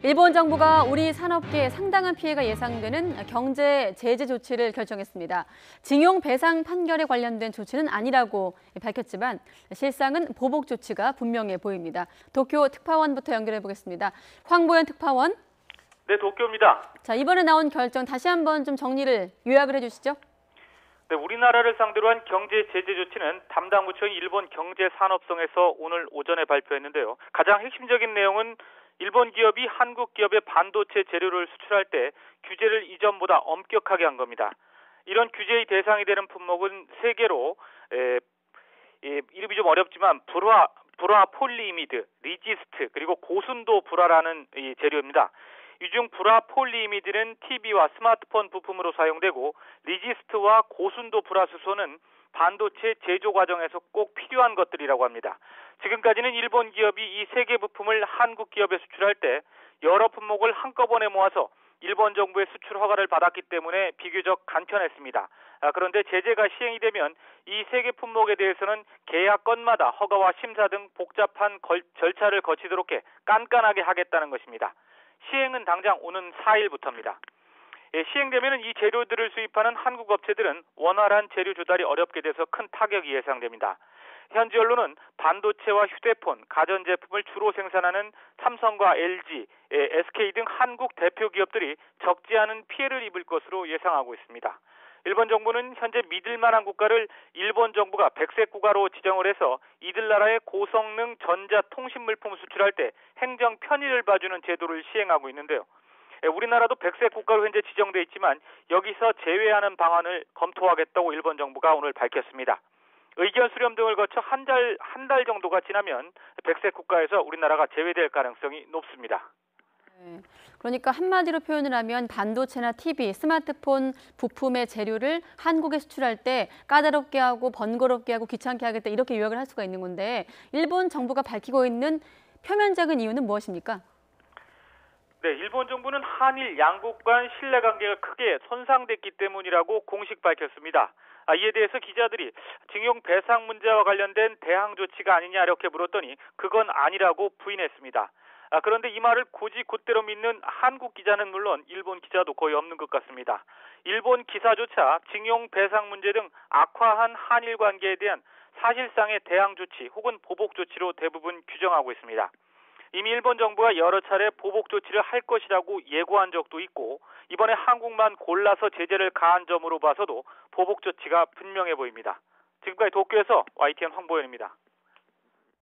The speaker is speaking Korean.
일본 정부가 우리 산업계에 상당한 피해가 예상되는 경제 제재 조치를 결정했습니다. 징용 배상 판결에 관련된 조치는 아니라고 밝혔지만 실상은 보복 조치가 분명해 보입니다. 도쿄 특파원부터 연결해 보겠습니다. 황보현 특파원. 네, 도쿄입니다. 자, 이번에 나온 결정 다시 한번 좀 정리를 요약을 해주시죠. 네, 우리나라를 상대로 한 경제 제재 조치는 담당 부처인 일본 경제산업성에서 오늘 오전에 발표했는데요. 가장 핵심적인 내용은 일본 기업이 한국 기업의 반도체 재료를 수출할 때 규제를 이전보다 엄격하게 한 겁니다. 이런 규제의 대상이 되는 품목은 세 개로 이름이 좀 어렵지만 불화 폴리이미드, 리지스트, 그리고 고순도 불화라는 이 재료입니다. 이 중 불화 폴리이미드는 TV와 스마트폰 부품으로 사용되고 리지스트와 고순도 불화수소는 반도체 제조 과정에서 꼭 필요한 것들이라고 합니다. 지금까지는 일본 기업이 이 세 개 부품을 한국 기업에 수출할 때 여러 품목을 한꺼번에 모아서 일본 정부의 수출 허가를 받았기 때문에 비교적 간편했습니다. 그런데 제재가 시행이 되면 이 세 개 품목에 대해서는 계약 건마다 허가와 심사 등 복잡한 절차를 거치도록 해 깐깐하게 하겠다는 것입니다. 시행은 당장 오는 4일부터입니다. 시행되면 이 재료들을 수입하는 한국 업체들은 원활한 재료 조달이 어렵게 돼서 큰 타격이 예상됩니다. 현지 언론은 반도체와 휴대폰, 가전제품을 주로 생산하는 삼성과 LG, SK 등 한국 대표 기업들이 적지 않은 피해를 입을 것으로 예상하고 있습니다. 일본 정부는 현재 믿을만한 국가를 일본 정부가 백색 국가로 지정을 해서 이들 나라의 고성능 전자통신물품 수출할 때 행정 편의를 봐주는 제도를 시행하고 있는데요. 우리나라도 백색 국가로 현재 지정돼 있지만 여기서 제외하는 방안을 검토하겠다고 일본 정부가 오늘 밝혔습니다. 의견 수렴 등을 거쳐 한 달 정도가 지나면 백색 국가에서 우리나라가 제외될 가능성이 높습니다. 그러니까 한마디로 표현을 하면 반도체나 TV, 스마트폰 부품의 재료를 한국에 수출할 때 까다롭게 하고 번거롭게 하고 귀찮게 하겠다 이렇게 요약을 할 수가 있는 건데 일본 정부가 밝히고 있는 표면적인 이유는 무엇입니까? 네, 일본 정부는 한일 양국 간 신뢰관계가 크게 손상됐기 때문이라고 공식 밝혔습니다. 이에 대해서 기자들이 징용 배상 문제와 관련된 대항 조치가 아니냐 이렇게 물었더니 그건 아니라고 부인했습니다. 그런데 이 말을 굳이 곧대로 믿는 한국 기자는 물론 일본 기자도 거의 없는 것 같습니다. 일본 기사조차 징용 배상 문제 등 악화한 한일 관계에 대한 사실상의 대항 조치 혹은 보복 조치로 대부분 규정하고 있습니다. 이미 일본 정부가 여러 차례 보복 조치를 할 것이라고 예고한 적도 있고 이번에 한국만 골라서 제재를 가한 점으로 봐서도 보복 조치가 분명해 보입니다. 지금까지 도쿄에서 YTN 황보현입니다.